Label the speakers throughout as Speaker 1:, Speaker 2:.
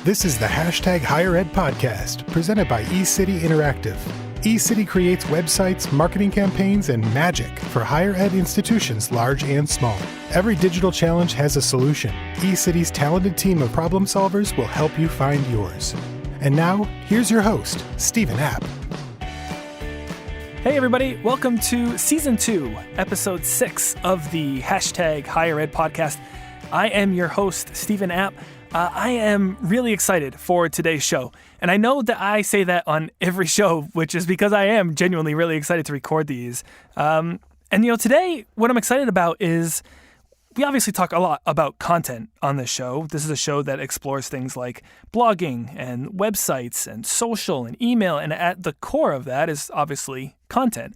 Speaker 1: This is the Higher Ed podcast, presented by eCity Interactive. eCity creates websites, marketing campaigns, and magic for higher ed institutions large and small. Every digital challenge has a solution. eCity's talented team of problem solvers will help you find yours. And now, here's your host, Stephen App.
Speaker 2: Hey everybody, welcome to Season 2, Episode 6 of the Higher Ed podcast. I am your host, Stephen App. I am really excited for today's show. And I know that I say that on every show, which is because I am genuinely really excited to record these. Today, what I'm excited about is we obviously talk a lot about content on this show. This is a show that explores things like blogging and websites and social and email. And at the core of that is obviously content.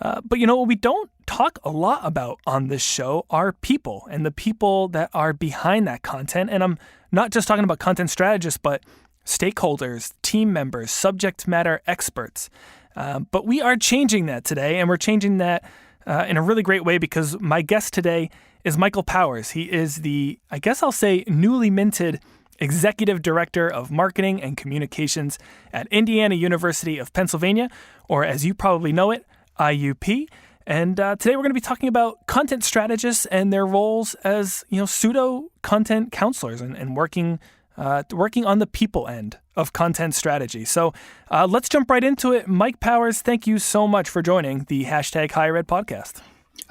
Speaker 2: But what we don't talk a lot about on this show are people and the people that are behind that content. And I'm not just talking about content strategists, but stakeholders, team members, subject matter experts. But we are changing that today, and we're changing that in a really great way because my guest today is Michael Powers. He is the, I guess I'll say, newly minted Executive Director of Marketing and Communications at Indiana University of Pennsylvania, or as you probably know it, IUP. And today we're going to be talking about content strategists and their roles as, pseudo content counselors and working on the people end of content strategy. So let's jump right into it. Mike Powers, thank you so much for joining the Higher Ed podcast.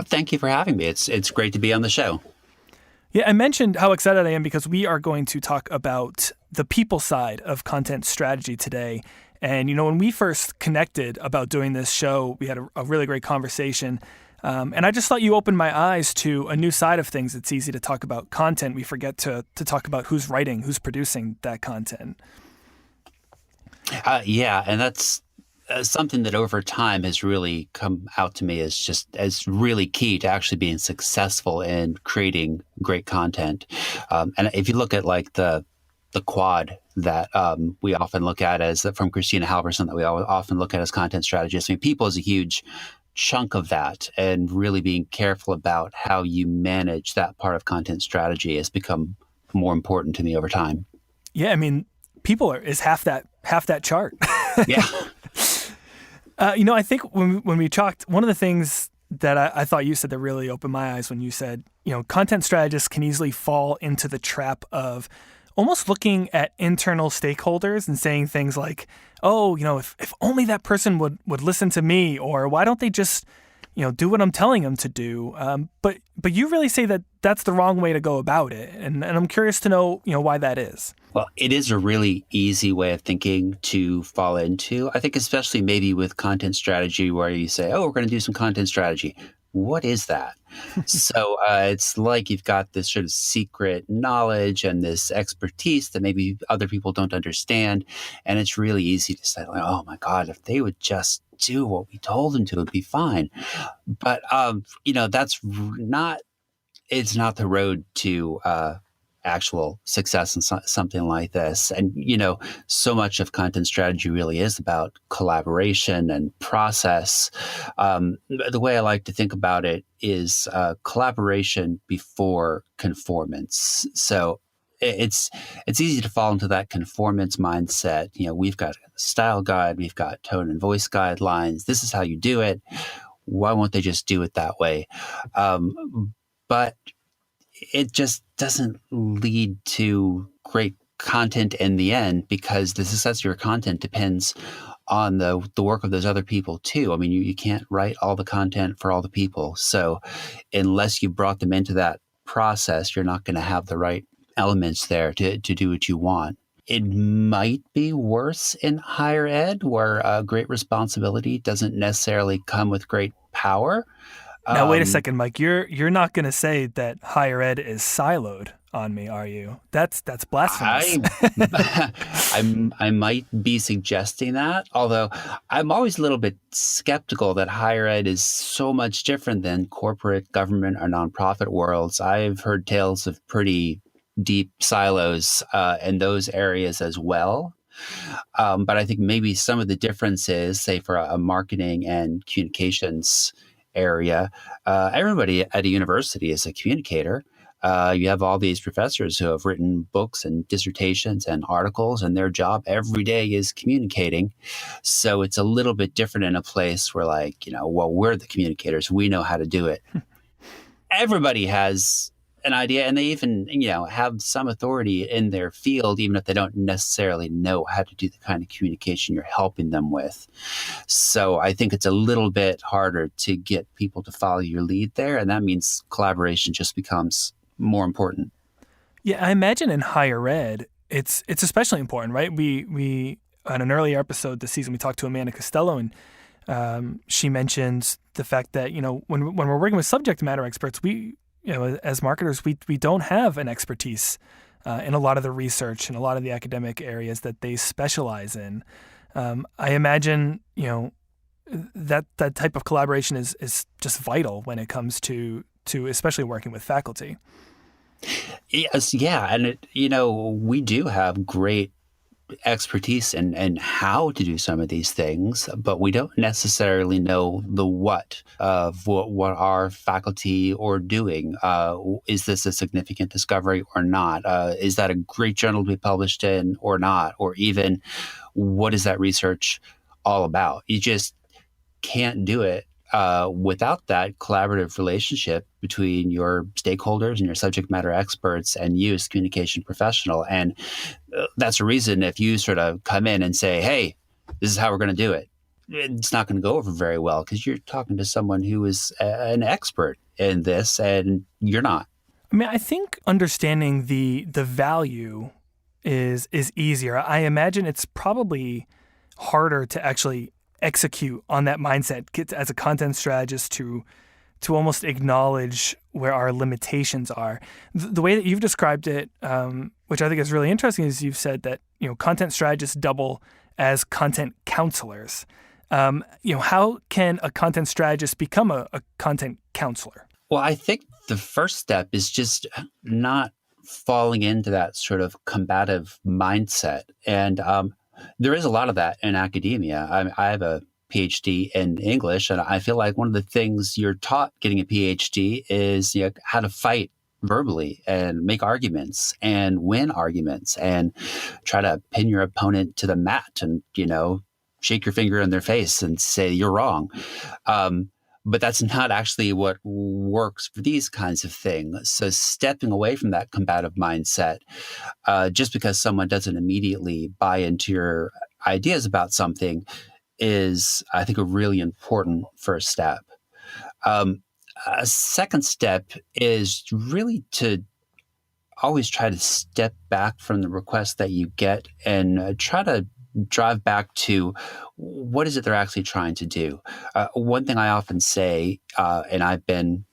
Speaker 3: Thank you for having me. It's great to be on the show.
Speaker 2: Yeah, I mentioned how excited I am because we are going to talk about the people side of content strategy today. And, when we first connected about doing this show, we had a really great conversation. And I just thought you opened my eyes to a new side of things. It's easy to talk about content. We forget to talk about who's writing, who's producing that content.
Speaker 3: And that's something that over time has really come out to me as really key to actually being successful in creating great content. And if you look at like the quad that we often look at as from Christina Halverson, that we often look at as content strategists. I mean, people is a huge chunk of that, and really being careful about how you manage that part of content strategy has become more important to me over time.
Speaker 2: Yeah, I mean, people is half that chart.
Speaker 3: Yeah.
Speaker 2: I think when we talked, one of the things that I thought you said that really opened my eyes when you said, content strategists can easily fall into the trap of almost looking at internal stakeholders and saying things like, oh, if only that person would listen to me, or why don't they just, do what I'm telling them to do? But you really say that that's the wrong way to go about it. And I'm curious to know, why that is.
Speaker 3: Well, it is a really easy way of thinking to fall into. I think especially maybe with content strategy where you say, oh, we're going to do some content strategy. What is that? So it's like you've got this sort of secret knowledge and this expertise that maybe other people don't understand. And it's really easy to say, like, oh my God, if they would just do what we told them to, it'd be fine. But, it's not the road to actual success in something like this. And, so much of content strategy really is about collaboration and process. The way I like to think about it is collaboration before conformance. So it's easy to fall into that conformance mindset. We've got a style guide, we've got tone and voice guidelines. This is how you do it. Why won't they just do it that way? But it just doesn't lead to great content in the end, because the success of your content depends on the work of those other people too. I mean, you can't write all the content for all the people. So unless you brought them into that process, you're not going to have the right elements there to do what you want. It might be worse in higher ed, where great responsibility doesn't necessarily come with great power.
Speaker 2: Now, wait a second, Mike. You're not going to say that higher ed is siloed on me, are you? That's blasphemous.
Speaker 3: I might be suggesting that, although I'm always a little bit skeptical that higher ed is so much different than corporate, government, or nonprofit worlds. I've heard tales of pretty deep silos in those areas as well. But I think maybe some of the differences, say for a marketing and communications area, everybody at a university is a communicator. You have all these professors who have written books and dissertations and articles, and their job every day is communicating. So it's a little bit different in a place where, like, well, we're the communicators. We know how to do it. Everybody has an idea, and they even, have some authority in their field, even if they don't necessarily know how to do the kind of communication you're helping them with. So I think it's a little bit harder to get people to follow your lead there, and that means collaboration just becomes more important.
Speaker 2: Yeah, I imagine in higher ed, it's especially important, right? We on an earlier episode this season, we talked to Amanda Costello, and she mentions the fact that, when we're working with subject matter experts, we, as marketers, we don't have an expertise in a lot of the research and a lot of the academic areas that they specialize in. I imagine, that type of collaboration is just vital when it comes to especially working with faculty.
Speaker 3: Yes, yeah. And, we do have great expertise in how to do some of these things, but we don't necessarily know the what of what our faculty are doing. Is this a significant discovery or not? Is that a great journal to be published in or not? Or even, what is that research all about? You just can't do it without that collaborative relationship between your stakeholders and your subject matter experts and you as a communication professional. And that's a reason if you sort of come in and say, hey, this is how we're going to do it, it's not going to go over very well because you're talking to someone who is an expert in this and you're not.
Speaker 2: I mean, I think understanding the value is easier. I imagine it's probably harder to actually execute on that mindset, get as a content strategist to almost acknowledge where our limitations are. The way that you've described it, which I think is really interesting, is you've said that content strategists double as content counselors. How can a content strategist become a content counselor?
Speaker 3: Well, I think the first step is just not falling into that sort of combative mindset. And there is a lot of that in academia. I have a PhD in English, and I feel like one of the things you're taught getting a PhD is how to fight verbally and make arguments and win arguments and try to pin your opponent to the mat and, shake your finger in their face and say you're wrong. But that's not actually what works for these kinds of things. So stepping away from that combative mindset, just because someone doesn't immediately buy into your ideas about something is, I think, a really important first step. A second step is really to always try to step back from the request that you get and try to drive back to what is it they're actually trying to do. One thing I often say, and I've been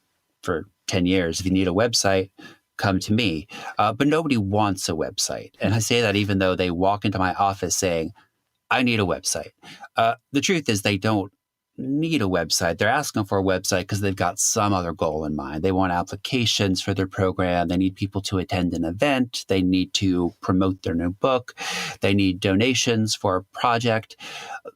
Speaker 3: for 10 years, if you need a website, come to me. But nobody wants a website. And I say that even though they walk into my office saying, I need a website. The truth is they don't need a website. They're asking for a website because they've got some other goal in mind. They want applications for their program. They need people to attend an event. They need to promote their new book. They need donations for a project.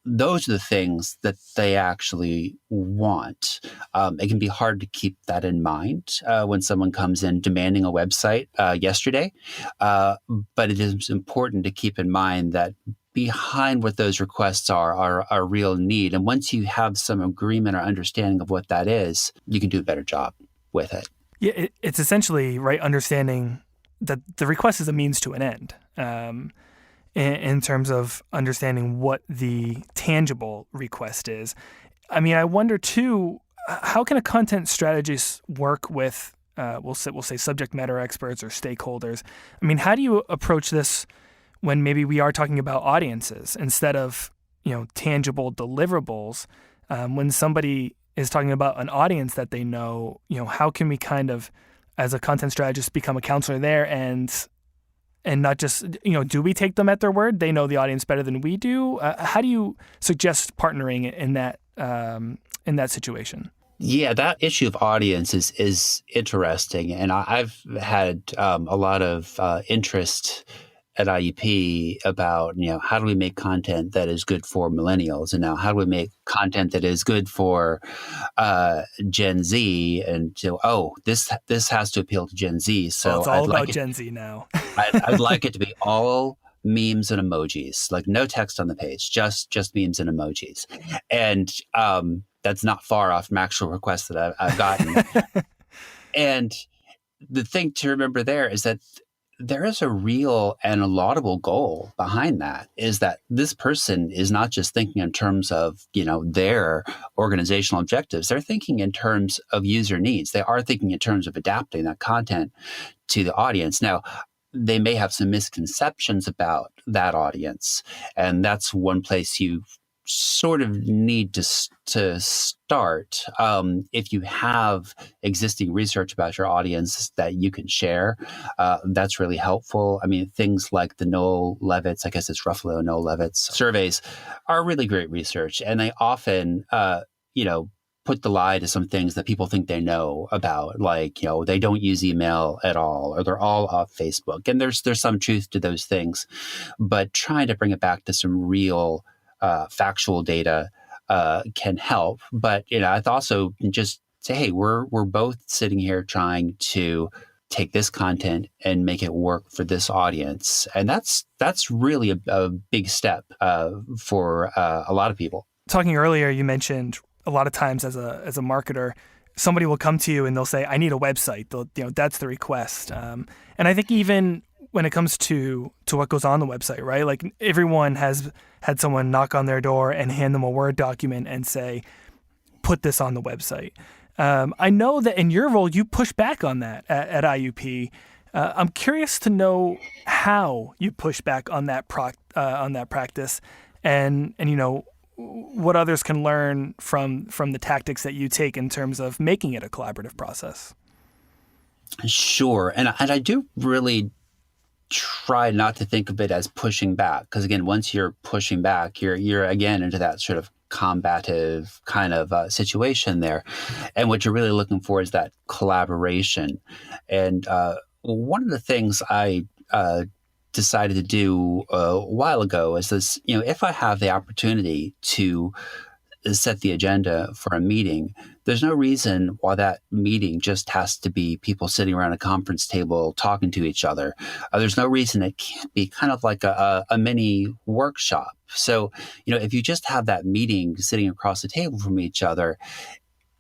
Speaker 3: Those are the things that they actually want. It can be hard to keep that in mind when someone comes in demanding a website yesterday. But it is important to keep in mind that behind what those requests are a real need. And once you have some agreement or understanding of what that is, you can do a better job with it.
Speaker 2: Yeah, it's essentially, right, understanding that the request is a means to an end in terms of understanding what the tangible request is. I mean, I wonder, too, how can a content strategist work with, we'll say subject matter experts or stakeholders? I mean, how do you approach this when maybe we are talking about audiences instead of, tangible deliverables? When somebody is talking about an audience that they know, how can we kind of, as a content strategist, become a counselor there and not just, do we take them at their word? They know the audience better than we do. How do you suggest partnering in that situation?
Speaker 3: Yeah, that issue of audience is interesting. And I've had a lot of interest at IUP about, how do we make content that is good for millennials? And now how do we make content that is good for Gen Z? And this has to appeal to Gen Z. So
Speaker 2: it's all about Gen Z now.
Speaker 3: I'd like it to be all memes and emojis, like no text on the page, just memes and emojis. And that's not far off from actual requests that I've gotten. And the thing to remember there is that there is a real and a laudable goal behind that, is that this person is not just thinking in terms of, their organizational objectives. They're thinking in terms of user needs. They are thinking in terms of adapting that content to the audience. Now, they may have some misconceptions about that audience, and that's one place you sort of need to start. If you have existing research about your audience that you can share, that's really helpful. I mean, things like the Noel Levitz, I guess it's Ruffalo Noel Levitz surveys, are really great research, and they often, put the lie to some things that people think they know about, like, they don't use email at all, or they're all off Facebook. And there's some truth to those things, but trying to bring it back to some real factual data can help. But I'd also just say, hey, we're both sitting here trying to take this content and make it work for this audience, and that's really a big step for a lot of people.
Speaker 2: Talking earlier, you mentioned a lot of times as a marketer, somebody will come to you and they'll say, "I need a website." That's the request, and I think even when it comes to what goes on the website, right? Like, everyone has had someone knock on their door and hand them a Word document and say, put this on the website. I know that in your role, you push back on that at IUP. I'm curious to know how you push back on that practice, and what others can learn from the tactics that you take in terms of making it a collaborative process.
Speaker 3: Sure. And I do really try not to think of it as pushing back, because again, once you're pushing back, you're again into that sort of combative kind of situation there. And what you're really looking for is that collaboration. And one of the things I decided to do a while ago is this, if I have the opportunity to set the agenda for a meeting, there's no reason why that meeting just has to be people sitting around a conference table talking to each other. There's no reason it can't be kind of like a mini workshop. So, if you just have that meeting sitting across the table from each other,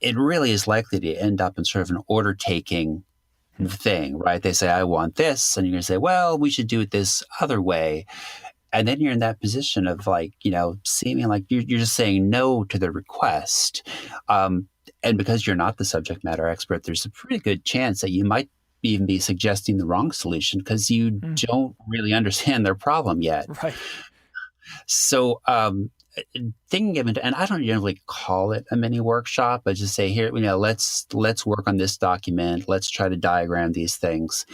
Speaker 3: it really is likely to end up in sort of an order-taking thing, right? They say, I want this, and you're going to say, well, we should do it this other way. And then you're in that position of seeming like you're just saying no to the request. And because you're not the subject matter expert, there's a pretty good chance that you might even be suggesting the wrong solution because you don't really understand their problem yet.
Speaker 2: Right.
Speaker 3: So thinking of it, and I don't generally call it a mini workshop, but just say, here, let's work on this document. Let's try to diagram these things.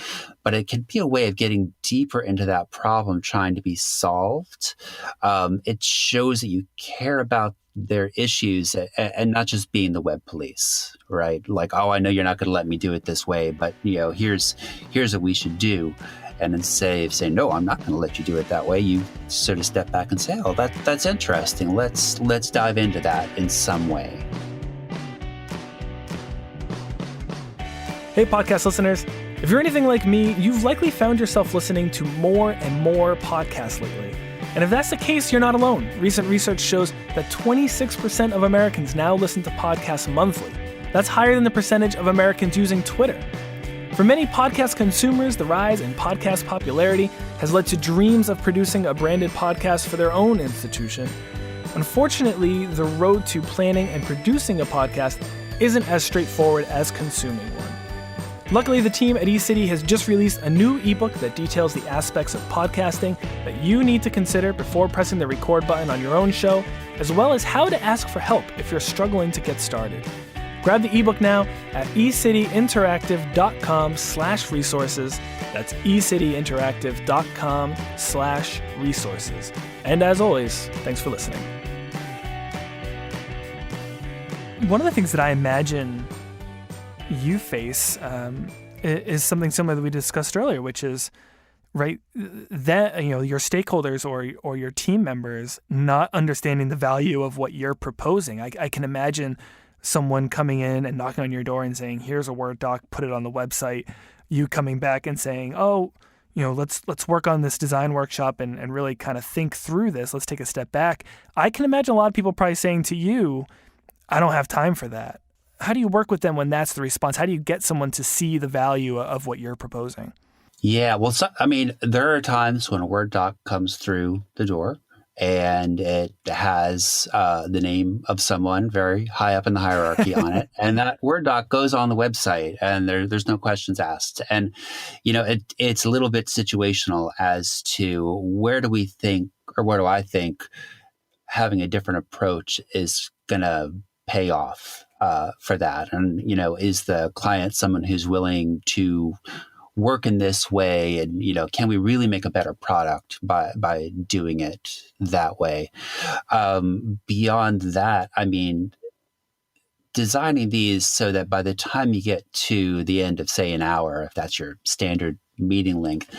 Speaker 3: But it can be a way of getting deeper into that problem trying to be solved. It shows that you care about their issues and not just being the web police, right? Like, oh, I know you're not going to let me do it this way, but here's what we should do. And instead of saying, no, I'm not going to let you do it that way, you sort of step back and say, oh, that's interesting. Let's dive into that in some way.
Speaker 2: Hey, podcast listeners. If you're anything like me, you've likely found yourself listening to more and more podcasts lately. And if that's the case, you're not alone. Recent research shows that 26% of Americans now listen to podcasts monthly. That's higher than the percentage of Americans using Twitter. For many podcast consumers, the rise in podcast popularity has led to dreams of producing a branded podcast for their own institution. Unfortunately, the road to planning and producing a podcast isn't as straightforward as consuming one. Luckily, the team at eCity has just released a new ebook that details the aspects of podcasting that you need to consider before pressing the record button on your own show, as well as how to ask for help if you're struggling to get started. Grab the ebook now at ecityinteractive.com/resources. That's ecityinteractive.com/resources. And as always, thanks for listening. One of the things that I imagine you face is something similar that we discussed earlier, which is right? That, your stakeholders or your team members not understanding the value of what you're proposing. I can imagine someone coming in and knocking on your door and saying, "Here's a Word doc, put it on the website." You coming back and saying, "Oh, let's work on this design workshop and really kind of think through this. Let's take a step back." I can imagine a lot of people probably saying to you, "I don't have time for that." How do you work with them when that's the response? How do you get someone to see the value of what you're proposing?
Speaker 3: Yeah, well, there are times when a Word doc comes through the door and it has the name of someone very high up in the hierarchy on it, and that Word doc goes on the website, and there's no questions asked. And it's a little bit situational as to where do we think, or where do I think, having a different approach is going to pay off for that. And is the client someone who's willing to work in this way, and can we really make a better product by doing it that way? Beyond that, designing these so that by the time you get to the end of, say, an hour, if that's your standard meeting length,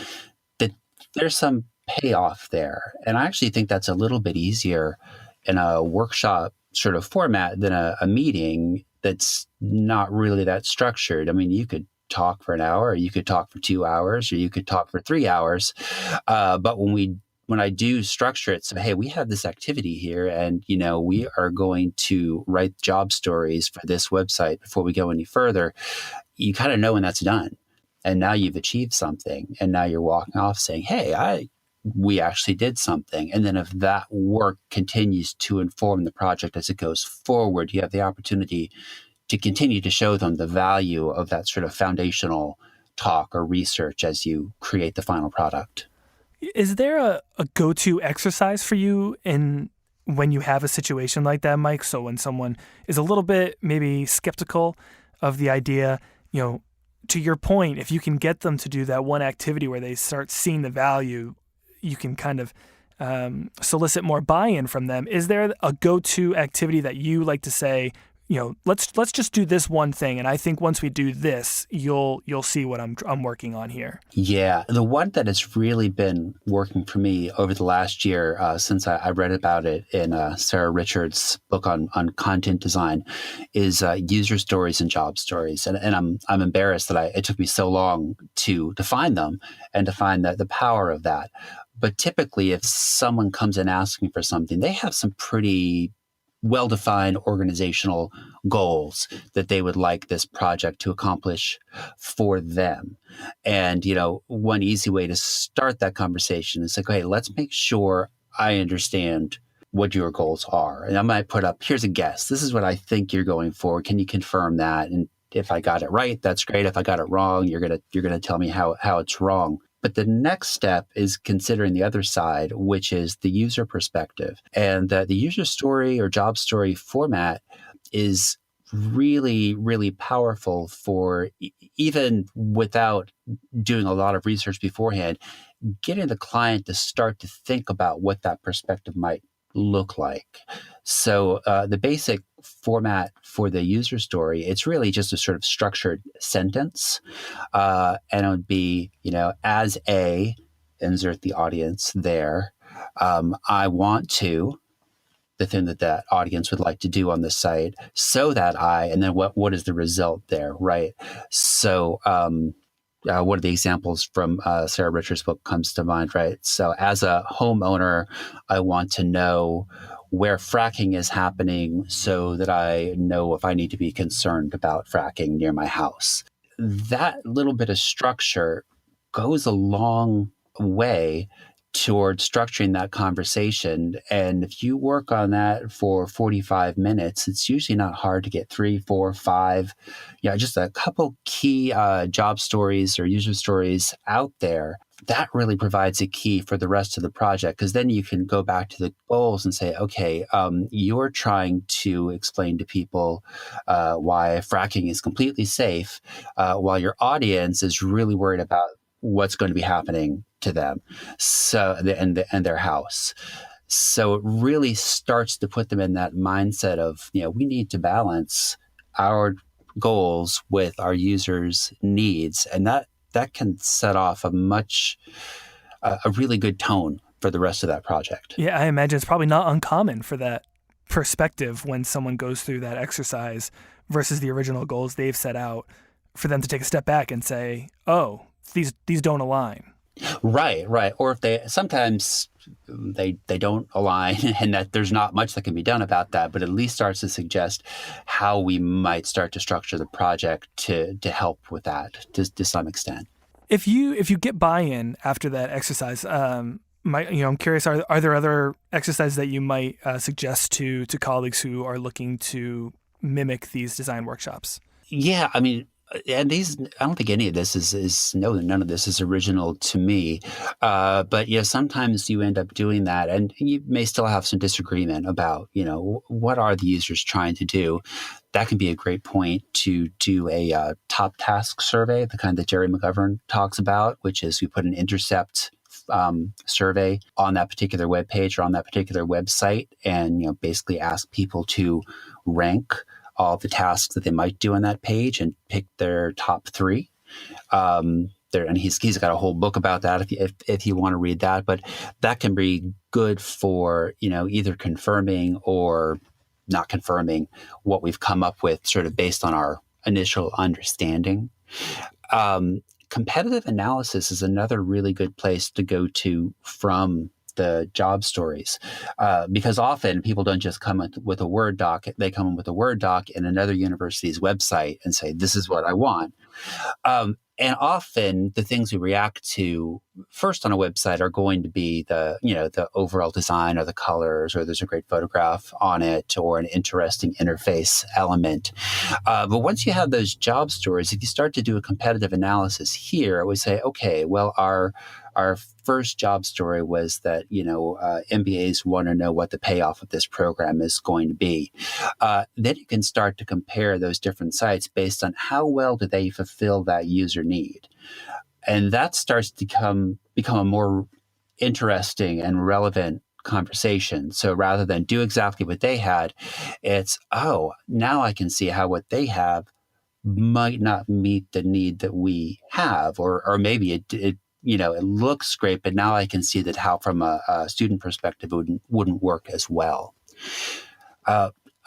Speaker 3: that there's some payoff there. And I actually think that's a little bit easier in a workshop sort of format than a meeting that's not really that structured. You could talk for an hour, or you could talk for 2 hours, or you could talk for 3 hours. But when I do structure it, so, hey, we have this activity here, and we are going to write job stories for this website before we go any further. You kind of know when that's done, and now you've achieved something, and now you're walking off saying, hey, we actually did something. And then if that work continues to inform the project as it goes forward, you have the opportunity to continue to show them the value of that sort of foundational talk or research as you create the final product.
Speaker 2: Is there a go-to exercise for you when you have a situation like that, Mike? So when someone is a little bit maybe skeptical of the idea, to your point, if you can get them to do that one activity where they start seeing the value, you can kind of solicit more buy-in from them. Is there a go-to activity that you like to say, let's just do this one thing, and I think once we do this, you'll see what I'm working on here? Yeah,
Speaker 3: the one that has really been working for me over the last year, since I read about it in Sarah Richards' book on content design, is user stories and job stories. And I'm embarrassed that it took me so long to find them and to find the power of that. But typically, if someone comes in asking for something, they have some pretty well-defined organizational goals that they would like this project to accomplish for them. And, one easy way to start that conversation is like, okay, let's make sure I understand what your goals are. And I might put up, here's a guess. This is what I think you're going for. Can you confirm that? And if I got it right, that's great. If I got it wrong, you're gonna tell me how it's wrong. But the next step is considering the other side, which is the user perspective. And the user story or job story format is really, really powerful for even without doing a lot of research beforehand, getting the client to start to think about what that perspective might look like. So the basic format for the user story, it's really just a sort of structured sentence. And it would be, as a, insert the audience there, I want to, the thing that audience would like to do on the site, so that and then what is the result there, right? So one of the examples from Sarah Richards' book comes to mind, right? So as a homeowner, I want to know where fracking is happening so that I know if I need to be concerned about fracking near my house. That little bit of structure goes a long way toward structuring that conversation. And if you work on that for 45 minutes, it's usually not hard to get 3, 4, 5, just a couple key job stories or user stories out there. That really provides a key for the rest of the project, because then you can go back to the goals and say, okay, you're trying to explain to people why fracking is completely safe, while your audience is really worried about what's going to be happening to them, and their house. So it really starts to put them in that mindset of, we need to balance our goals with our users' needs, and that that can set off a really good tone for the rest of that project.
Speaker 2: Yeah, I imagine it's probably not uncommon for that perspective when someone goes through that exercise versus the original goals they've set out, for them to take a step back and say, oh, these don't align.
Speaker 3: Right. Or if sometimes they don't align, and that there's not much that can be done about that, but at least starts to suggest how we might start to structure the project to help with that to some extent.
Speaker 2: If you get buy-in after that exercise, I'm curious, are there other exercises that you might suggest to colleagues who are looking to mimic these design workshops?
Speaker 3: Yeah, I mean, and I don't think any of this none of this is original to me. But sometimes you end up doing that, and you may still have some disagreement about, what are the users trying to do. That can be a great point to do a top task survey, the kind that Jerry McGovern talks about, which is we put an intercept survey on that particular webpage or on that particular website, and basically ask people to rank all the tasks that they might do on that page and pick their top 3. And he's got a whole book about that if you want to read that. But that can be good for either confirming or not confirming what we've come up with, sort of based on our initial understanding. Competitive analysis is another really good place to go to from the job stories, because often people don't just come with a Word doc. They come in with a Word doc in another university's website and say, this is what I want. And often the things we react to first on a website are going to be the overall design or the colors, or there's a great photograph on it or an interesting interface element. But once you have those job stories, if you start to do a competitive analysis here, we say, okay, well, our first job story was that, MBAs want to know what the payoff of this program is going to be. Then you can start to compare those different sites based on how well do they fulfill that user need. And that starts to become a more interesting and relevant conversation. So rather than do exactly what they had, it's, now I can see how what they have might not meet the need that we have, or maybe it looks great, but now I can see that how from a student perspective it wouldn't work as well.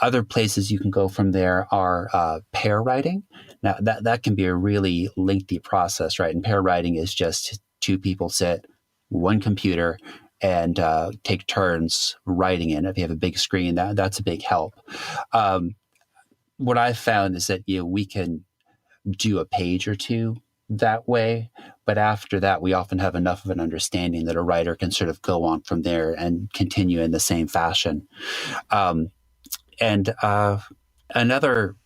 Speaker 3: Other places you can go from there are pair writing. Now that can be a really lengthy process, right? And pair writing is just 2 people sit, one computer, and take turns writing in. If you have a big screen, that's a big help. What I've found is that we can do a page or 2 that way, but after that, we often have enough of an understanding that a writer can sort of go on from there and continue in the same fashion. And another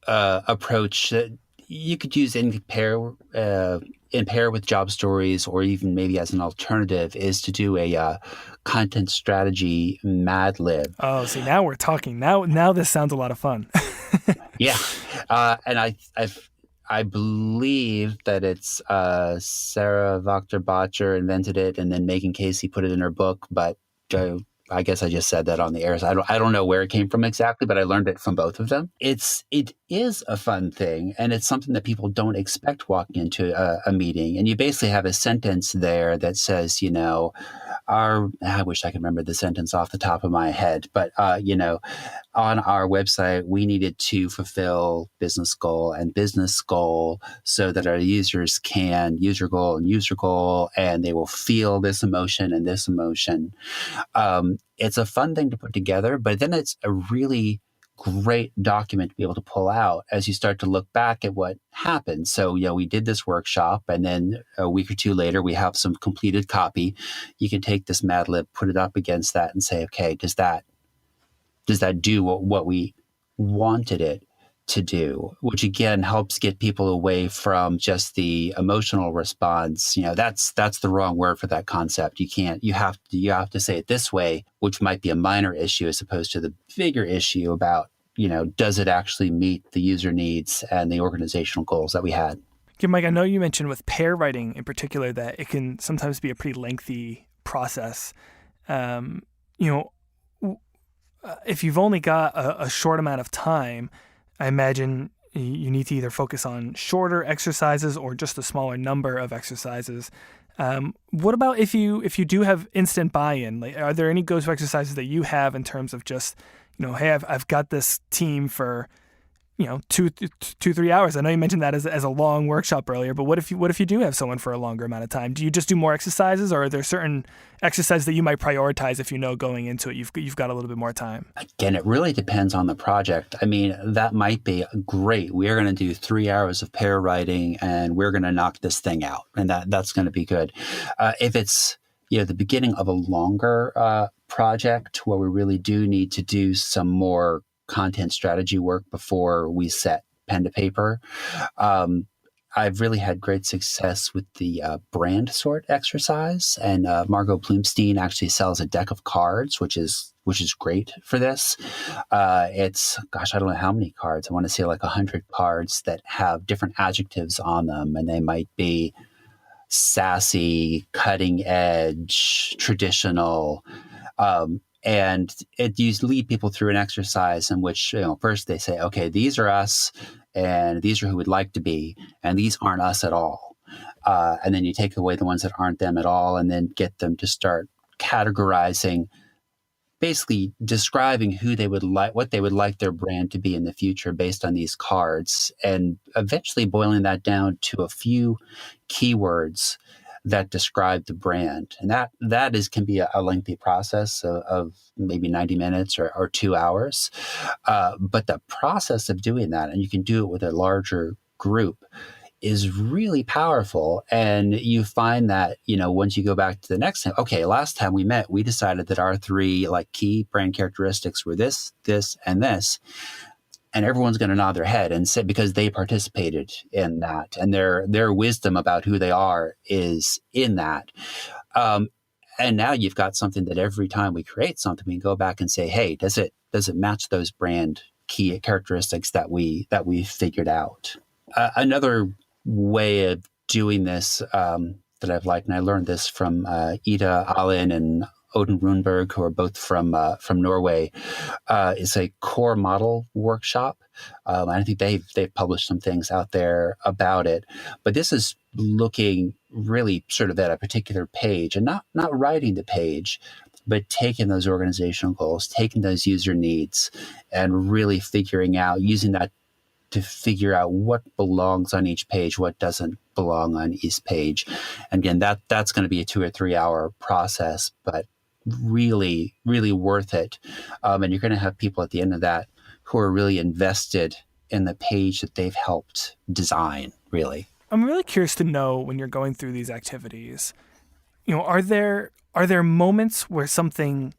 Speaker 3: approach that you could use in pair with job stories, or even maybe as an alternative, is to do a content strategy Mad Lib.
Speaker 2: Oh, see, now we're talking. Now this sounds a lot of fun.
Speaker 3: Yeah, and I believe that it's Sarah Wachter-Bottcher invented it, and then Megan Casey put it in her book. But I guess I just said that on the air. So I don't know where it came from exactly, but I learned it from both of them. It is a fun thing, and it's something that people don't expect walking into a meeting. And you basically have a sentence there that says, I wish I could remember the sentence off the top of my head, but on our website, we needed to fulfill business goal and business goal so that our users can user goal, and they will feel this emotion and this emotion. It's a fun thing to put together, but then it's a really great document to be able to pull out as you start to look back at what happened. So, we did this workshop, and then a week or 2 later, we have some completed copy. You can take this Mad Lib, put it up against that, and say, okay, does that do what we wanted it to do? Which again helps get people away from just the emotional response. That's the wrong word for that concept. You have to say it this way, which might be a minor issue as opposed to the bigger issue about, does it actually meet the user needs and the organizational goals that we had?
Speaker 2: Okay, Mike, I know you mentioned with pair writing in particular that it can sometimes be a pretty lengthy process. If you've only got a short amount of time, I imagine you need to either focus on shorter exercises or just a smaller number of exercises. What about if you do have instant buy-in? Like, are there any go-to exercises that you have in terms of just, hey, I've got this team for 2-3 hours. I know you mentioned that as a long workshop earlier, but what if you do have someone for a longer amount of time? Do you just do more exercises, or are there certain exercises that you might prioritize if going into it you've got a little bit more time?
Speaker 3: Again, it really depends on the project. I mean, that might be great. We're going to do 3 hours of pair writing and we're going to knock this thing out, and that's going to be good. If it's the beginning of a longer project where we really do need to do some more content strategy work before we set pen to paper. I've really had great success with the brand sort exercise, and Margot Blumstein actually sells a deck of cards, which is great for this. It's, I don't know how many cards. I want to say like 100 cards that have different adjectives on them, and they might be sassy, cutting edge, traditional. And you lead people through an exercise in which, first they say, okay, these are us and these are who we'd like to be, and these aren't us at all. And then you take away the ones that aren't them at all and then get them to start categorizing, basically describing who they would like, what they would like their brand to be in the future based on these cards, and eventually boiling that down to a few keywords that describe the brand. And that can be a lengthy process of maybe 90 minutes or 2 hours. But the process of doing that, and you can do it with a larger group, is really powerful. And you find that, once you go back to the next time, okay, last time we met, we decided that our 3 key brand characteristics were this, this, and this. And everyone's going to nod their head and say, because they participated in that, and their wisdom about who they are is in that. And now you've got something that every time we create something, we can go back and say, hey, does it match those brand key characteristics that we figured out? Another way of doing this that I've liked, and I learned this from Ida Allen and Odin Rundberg, who are both from Norway, is a core model workshop. I think they've published some things out there about it. But this is looking really sort of at a particular page and not writing the page, but taking those organizational goals, taking those user needs, and really using that to figure out what belongs on each page, what doesn't belong on each page. And again, that's going to be a 2 or 3 hour process, but really, really worth it. And you're going to have people at the end of that who are really invested in the page that they've helped design, really.
Speaker 2: I'm really curious to know, when you're going through these activities, are there moments where something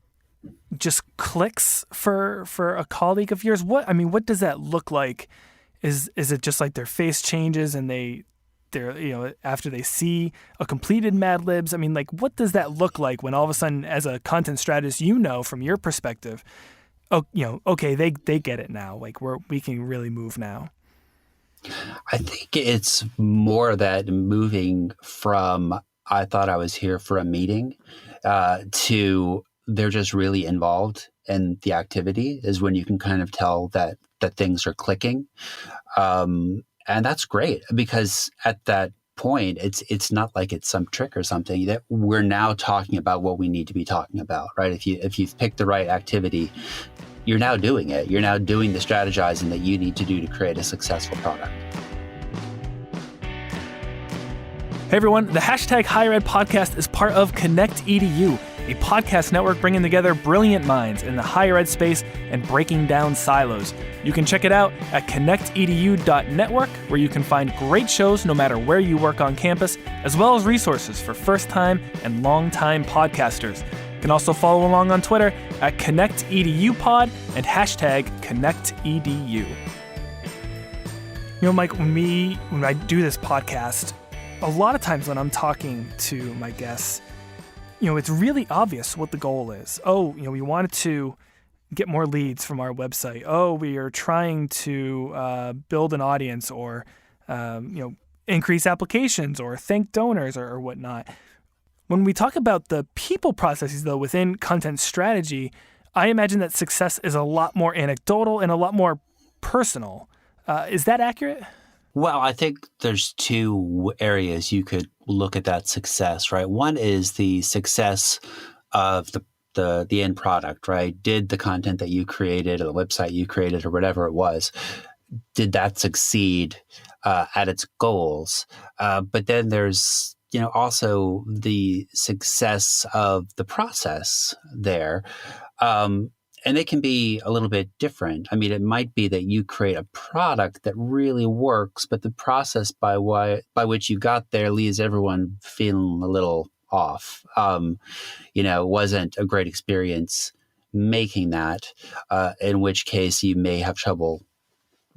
Speaker 2: just clicks for a colleague of yours? What does that look like? Is it just like their face changes and they're after they see a completed Mad Libs? What does that look like when all of a sudden, as a content strategist, from your perspective, okay, they get it now. We can really move now.
Speaker 3: I think it's more that moving from, I thought I was here for a meeting, to they're just really involved in the activity, is when you can kind of tell that things are clicking. And that's great, because at that point, it's not like it's some trick or something. That we're now talking about what we need to be talking about, right? If you've picked the right activity, you're now doing it. You're now doing the strategizing that you need to do to create a successful product.
Speaker 2: Hey everyone, the Higher Ed podcast is part of Connect EDU, a podcast network bringing together brilliant minds in the higher ed space and breaking down silos. You can check it out at connectedu.network, where you can find great shows no matter where you work on campus, as well as resources for first-time and long-time podcasters. You can also follow along on Twitter at ConnectEDUPod and #ConnectEDU. Mike, when I do this podcast, a lot of times when I'm talking to my guests, it's really obvious what the goal is. We wanted to get more leads from our website. We are trying to build an audience, or increase applications, or thank donors, or whatnot. When we talk about the people processes, though, within content strategy, I imagine that success is a lot more anecdotal and a lot more personal. Is that accurate?
Speaker 3: Well, I think there's two areas you could look at that success, right? One is the success of the end product, right? Did the content that you created or the website you created or whatever it was, did that succeed at its goals? But then there's also the success of the process there. And they can be a little bit different. I mean, it might be that you create a product that really works, but the process by which you got there leaves everyone feeling a little off. Wasn't a great experience making that, in which case you may have trouble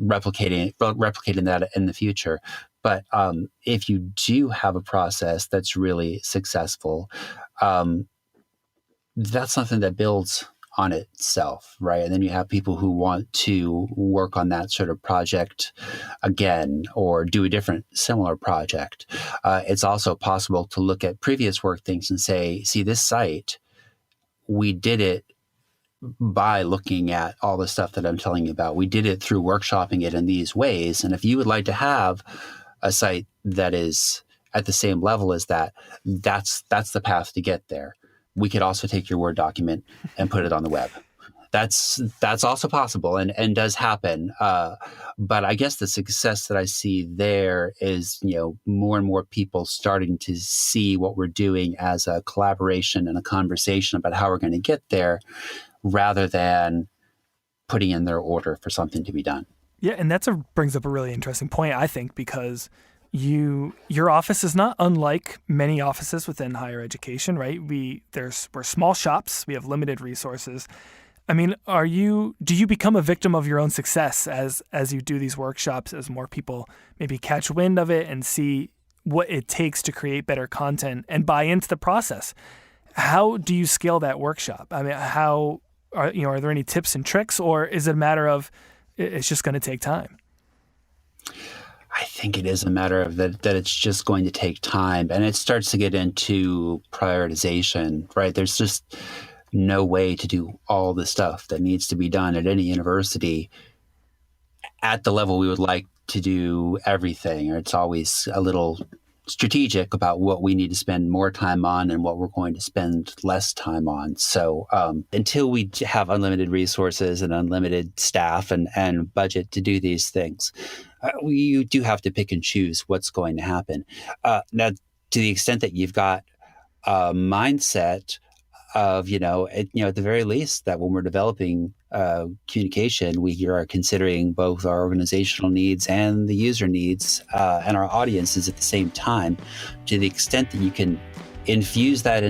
Speaker 3: replicating that in the future. But if you do have a process that's really successful, that's something that builds on itself, right? And then you have people who want to work on that sort of project again or do a different similar project. It's also possible to look at previous work things and say, see, this site, we did it by looking at all the stuff that I'm telling you about. We did it through workshopping it in these ways. And if you would like to have a site that is at the same level as that, that's the path to get there. We could also take your Word document and put it on the web. That's also possible and does happen. But I guess the success that I see there is, more and more people starting to see what we're doing as a collaboration and a conversation about how we're going to get there, rather than putting in their order for something to be done.
Speaker 2: Yeah, and that brings up a really interesting point, I think, because your office is not unlike many offices within higher education, right? We're small shops. We have limited resources. I mean, do you become a victim of your own success as you do these workshops, as more people maybe catch wind of it and see what it takes to create better content and buy into the process? How do you scale that workshop? I mean, are there any tips and tricks, or is it a matter of it's just going to take time?
Speaker 3: I think it is a matter of that it's just going to take time, and it starts to get into prioritization, right? There's just no way to do all the stuff that needs to be done at any university at the level we would like to do everything. Or it's always a little strategic about what we need to spend more time on and what we're going to spend less time on. So until we have unlimited resources and unlimited staff and budget to do these things, you do have to pick and choose what's going to happen. Now, to the extent that you've got a mindset of, at the very least, that when we're developing communication, we are considering both our organizational needs and the user needs and our audiences at the same time. To the extent that you can infuse that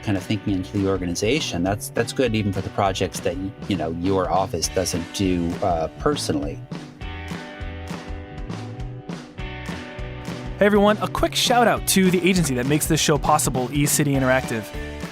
Speaker 3: kind of thinking into the organization, that's good even for the projects that your office doesn't do personally.
Speaker 2: Hey everyone, a quick shout out to the agency that makes this show possible, eCity Interactive.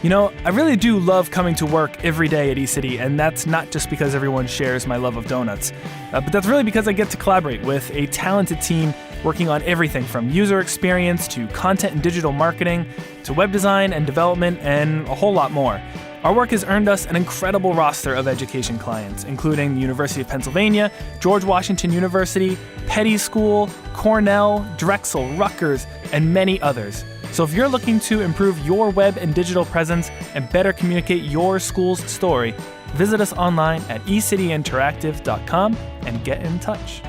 Speaker 2: I really do love coming to work every day at eCity, and that's not just because everyone shares my love of donuts, but that's really because I get to collaborate with a talented team working on everything from user experience to content and digital marketing to web design and development and a whole lot more. Our work has earned us an incredible roster of education clients, including the University of Pennsylvania, George Washington University, Petty School, Cornell, Drexel, Rutgers, and many others. So if you're looking to improve your web and digital presence and better communicate your school's story, visit us online at ecityinteractive.com and get in touch.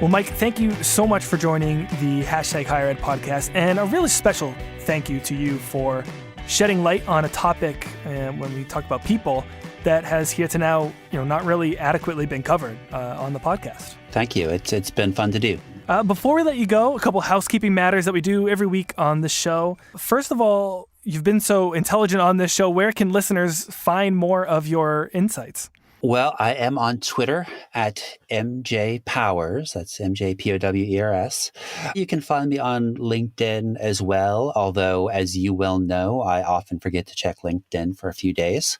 Speaker 2: Well, Mike, thank you so much for joining the #HireEd podcast, and a really special thank you to you for shedding light on a topic when we talk about people that has here to now, not really adequately been covered on the podcast.
Speaker 3: Thank you. It's been fun to do.
Speaker 2: Before we let you go, a couple housekeeping matters that we do every week on the show. First of all, you've been so intelligent on this show. Where can listeners find more of your insights?
Speaker 3: Well, I am on Twitter at MJ Powers. That's MJPOWERS. You can find me on LinkedIn as well, although, as you well know, I often forget to check LinkedIn for a few days.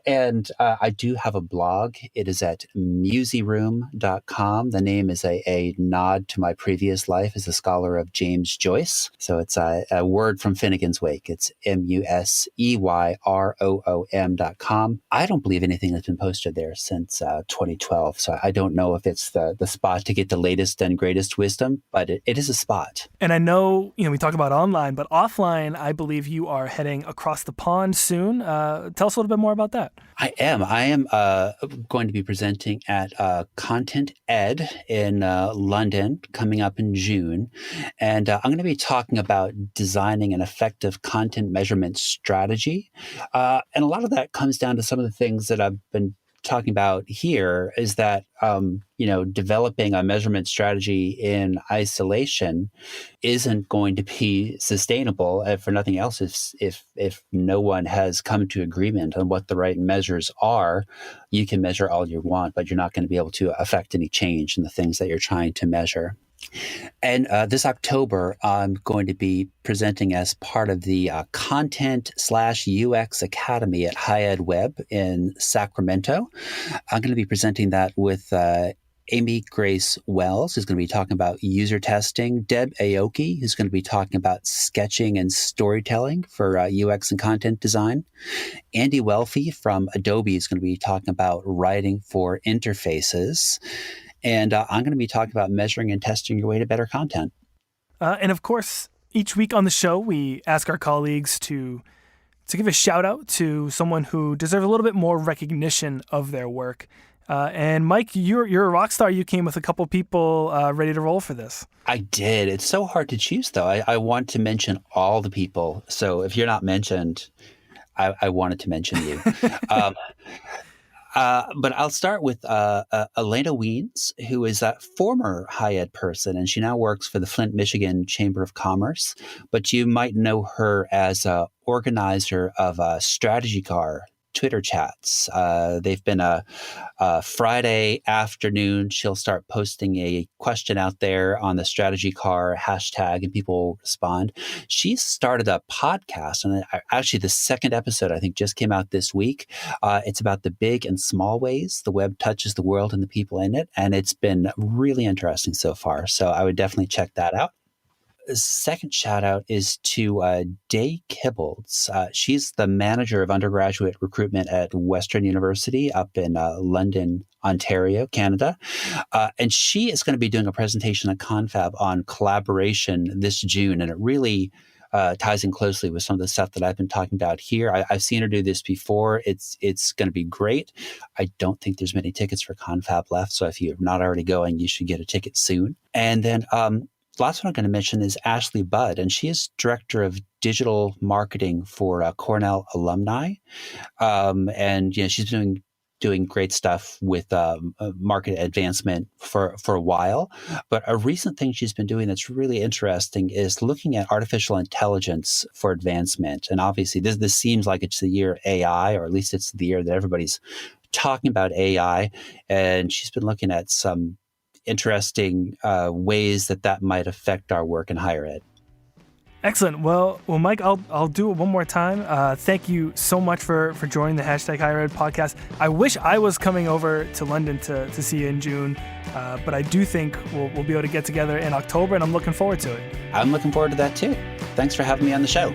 Speaker 3: And I do have a blog. It is at musyroom.com. The name is a nod to my previous life as a scholar of James Joyce. So it's a word from Finnegan's Wake. It's museyroom.com. I don't believe anything has been posted there since 2012. So I don't know if it's the spot to get the latest and greatest wisdom, but it is a spot.
Speaker 2: And I know, we talk about online, but offline, I believe you are heading across the pond soon. Tell us a little bit more about that.
Speaker 3: I am going to be presenting at Content Ed in London coming up in June. And I'm going to be talking about designing an effective content measurement strategy. And a lot of that comes down to some of the things that I've been talking about here is that, developing a measurement strategy in isolation isn't going to be sustainable for nothing else. If no one has come to agreement on what the right measures are, you can measure all you want, but you're not going to be able to affect any change in the things that you're trying to measure. And this October, I'm going to be presenting as part of the Content/UX Academy at High Ed Web in Sacramento. I'm going to be presenting that with Amy Grace Wells, who's going to be talking about user testing, Deb Aoki, who's going to be talking about sketching and storytelling for UX and content design. Andy Welfie from Adobe is going to be talking about writing for interfaces. And I'm going to be talking about measuring and testing your way to better content.
Speaker 2: And of course, each week on the show, we ask our colleagues to give a shout out to someone who deserves a little bit more recognition of their work. And Mike, you're a rock star. You came with a couple people ready to roll for this.
Speaker 3: I did. It's so hard to choose, though. I want to mention all the people. So if you're not mentioned, I wanted to mention you. But I'll start with Elena Weens, who is a former high ed person, and she now works for the Flint, Michigan Chamber of Commerce. But you might know her as an organizer of Strategy Car Twitter chats. They've been a Friday afternoon. She'll start posting a question out there on the Strategy Car hashtag, and people will respond. She started a podcast, and actually the second episode, I think, just came out this week. It's about the big and small ways the web touches the world and the people in it, and it's been really interesting so far. So I would definitely check that out. The second shout out is to Day Kibbles. She's the manager of undergraduate recruitment at Western University up in London, Ontario, Canada. And she is going to be doing a presentation at Confab on collaboration this June. And it really ties in closely with some of the stuff that I've been talking about here. I've seen her do this before. It's going to be great. I don't think there's many tickets for Confab left. So if you're not already going, you should get a ticket soon. And then the last one I'm going to mention is Ashley Budd, and she is director of digital marketing for Cornell alumni. And she's been doing great stuff with market advancement for a while. But a recent thing she's been doing that's really interesting is looking at artificial intelligence for advancement. And obviously, this seems like it's the year of AI, or at least it's the year that everybody's talking about AI. And she's been looking at some interesting ways that might affect our work in higher ed.
Speaker 2: Excellent. Well, Mike, I'll do it one more time. Thank you so much for joining the Higher Ed podcast. I wish I was coming over to London to see you in June, but I do think we'll be able to get together in October, and I'm looking forward to it.
Speaker 3: I'm looking forward to that too. Thanks for having me on the show.